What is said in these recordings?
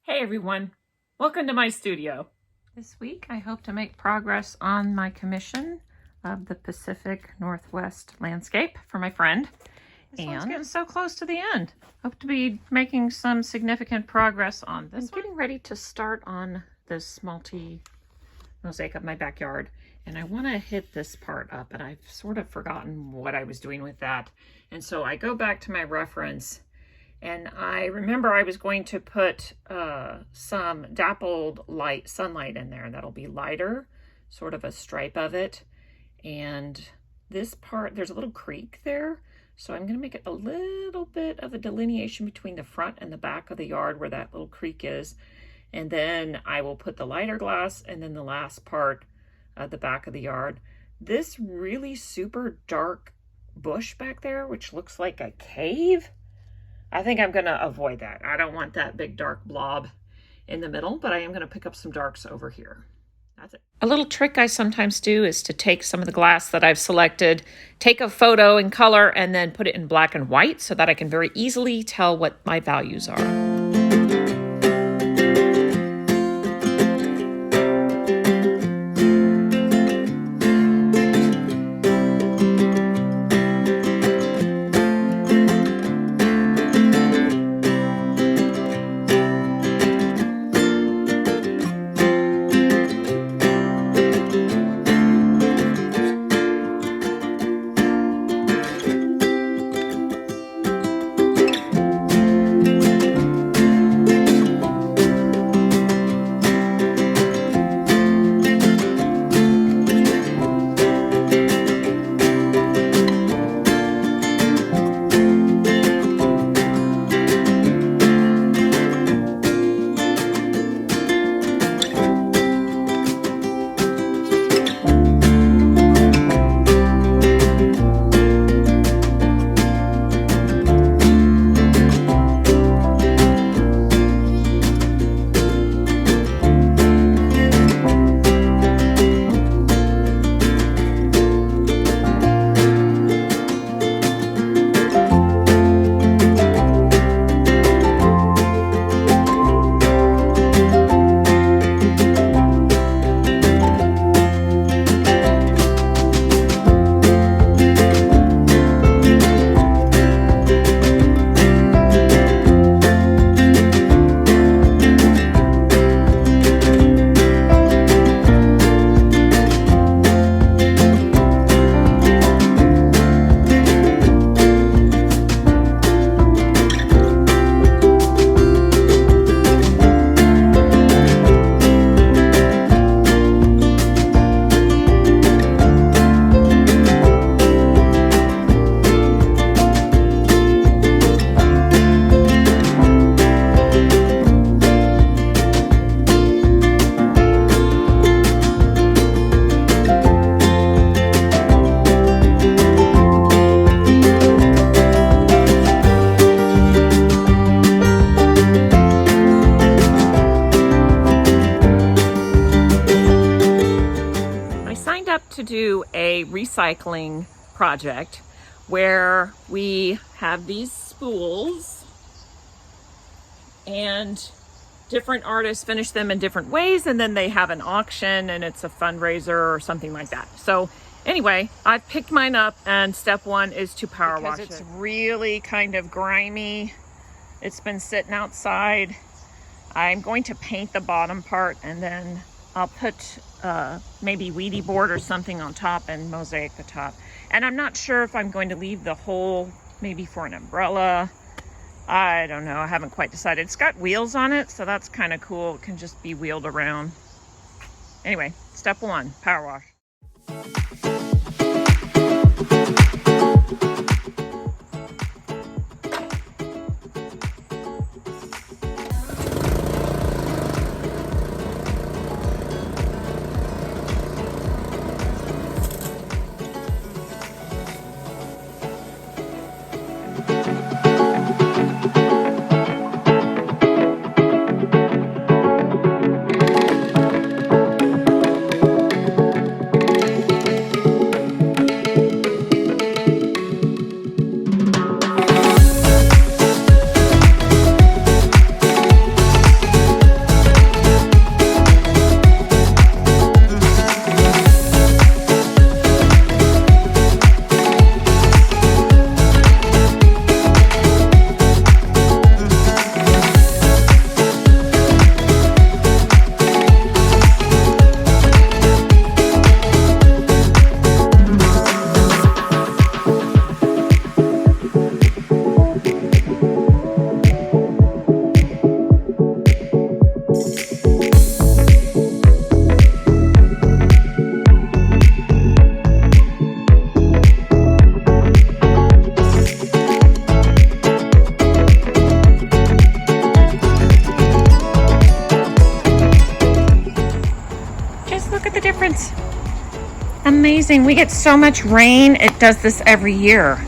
Hey everyone, welcome to my studio. This week I hope to make progress on my commission of the Pacific Northwest landscape for my friend. And getting so close to the end. Hope to be making some significant progress on this. I'm getting ready to start on this Smalti mosaic of my backyard. And I want to hit this part up, and I've sort of forgotten what I was doing with that. And so I go back to my reference, and I remember I was going to put some dappled light sunlight in there. That'll be lighter, sort of a stripe of it. And this part, there's a little creek there. So I'm going to make it a little bit of a delineation between the front and the back of the yard where that little creek is. And then I will put the lighter glass and then the last part at the back of the yard. This really super dark bush back there, which looks like a cave, I think I'm going to avoid that. I don't want that big dark blob in the middle, but I am going to pick up some darks over here. That's it. A little trick I sometimes do is to take some of the glass that I've selected, take a photo in color, and then put it in black and white so that I can very easily tell what my values are. To do a recycling project where we have these spools and different artists finish them in different ways, and then they have an auction and it's a fundraiser or something like that. So anyway, I've picked mine up, and step one is to power wash it. It's really kind of grimy. It's been sitting outside. I'm going to paint the bottom part, and then I'll put maybe weedy board or something on top and mosaic the top. And I'm not sure if I'm going to leave the hole maybe for an umbrella. I don't know. I haven't quite decided. It's got wheels on it, so that's kind of cool. It can just be wheeled around. Anyway, step one, power wash. the difference. Amazing. We get so much rain. It does this every year.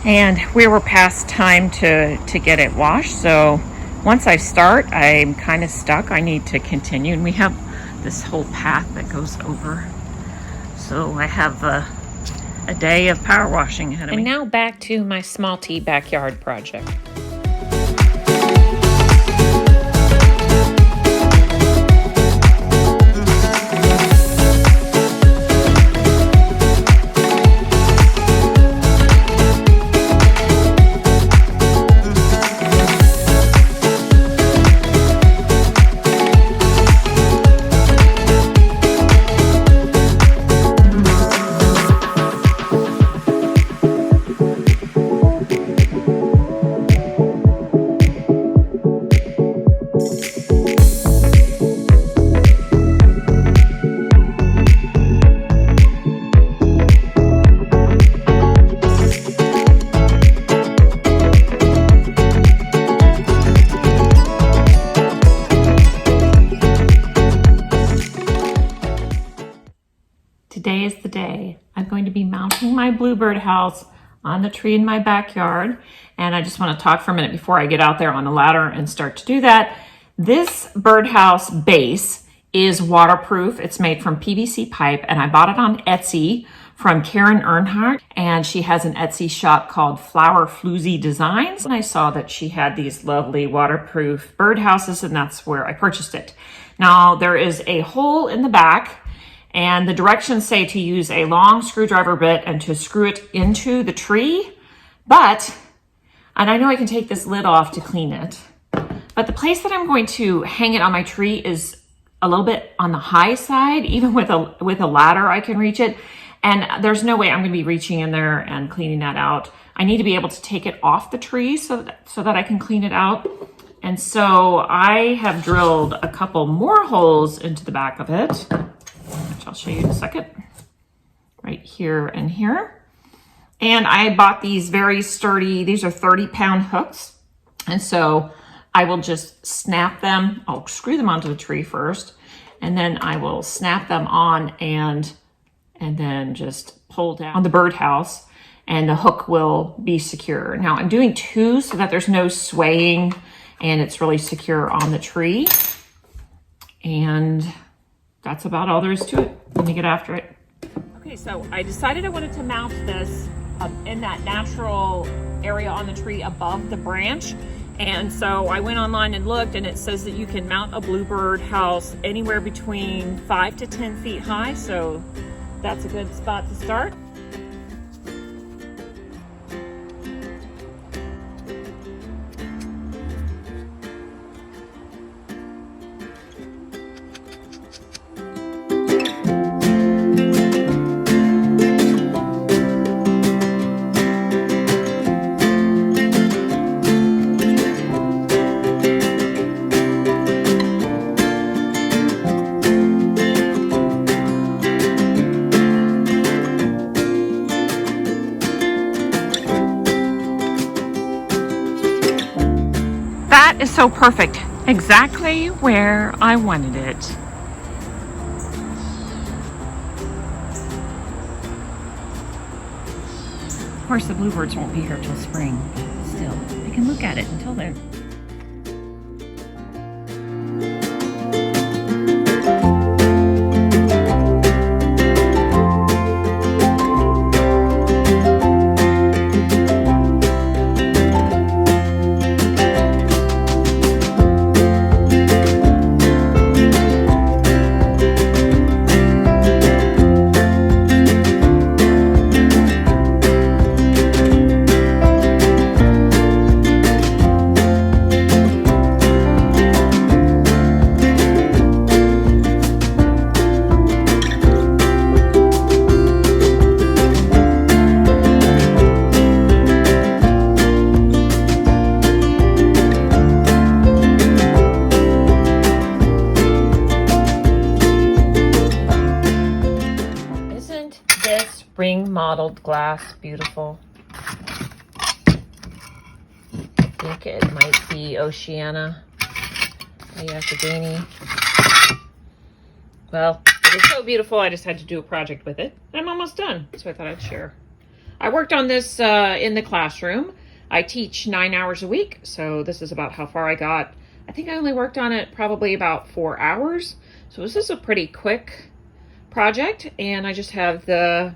And we were past time to get it washed. So once I start, I'm kind of stuck. I need to continue. And we have this whole path that goes over. So I have a day of power washing ahead of me. And now back to my Smalti backyard project. Today is the day. I'm going to be mounting my Bluebird house on the tree in my backyard. And I just want to talk for a minute before I get out there on the ladder and start to do that. This birdhouse base is waterproof. It's made from PVC pipe, and I bought it on Etsy from Karen Earnhardt, and she has an Etsy shop called Flower Floozy Designs. And I saw that she had these lovely waterproof birdhouses, and that's where I purchased it. Now, there is a hole in the back, and the directions say to use a long screwdriver bit and to screw it into the tree. And I know I can take this lid off to clean it, but the place that I'm going to hang it on my tree is a little bit on the high side. Even with a ladder, I can reach it. And there's no way I'm going to be reaching in there and cleaning that out. I need to be able to take it off the tree so that I can clean it out. And so I have drilled a couple more holes into the back of it, which I'll show you in a second, right here and here. And I bought these very sturdy, these are 30-pound hooks. And so I will just snap them. I'll screw them onto the tree first, and then I will snap them on and then just pull down on the birdhouse, and the hook will be secure. Now I'm doing two so that there's no swaying and it's really secure on the tree. And that's about all there is to it. Let me get after it. Okay, so I decided I wanted to mount this in that natural area on the tree above the branch. And so I went online and looked, and it says that you can mount a Bluebird house anywhere between 5 to 10 feet high. So that's a good spot to start. That is so perfect. Exactly where I wanted it. Of course, the bluebirds won't be here till spring, but still, I can look at it until then. Ring mottled glass beautiful. I think it might be Oceana. Well, It was so beautiful, I just had to do a project with it. I'm almost done, so I thought I'd share. I worked on this in the classroom. I teach 9 hours a week, so this is about how far I got. I think I only worked on it probably about 4 hours. So this is a pretty quick project, and I just have the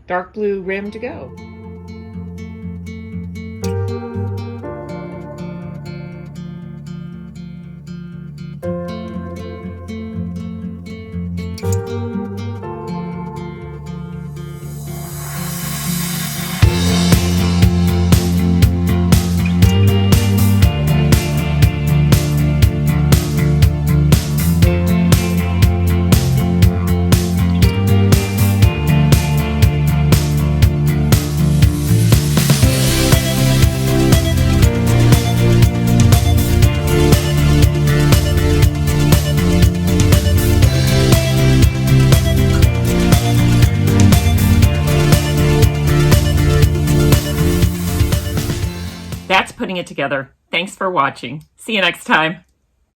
dark blue rim to go. That's putting it together. Thanks for watching. See you next time.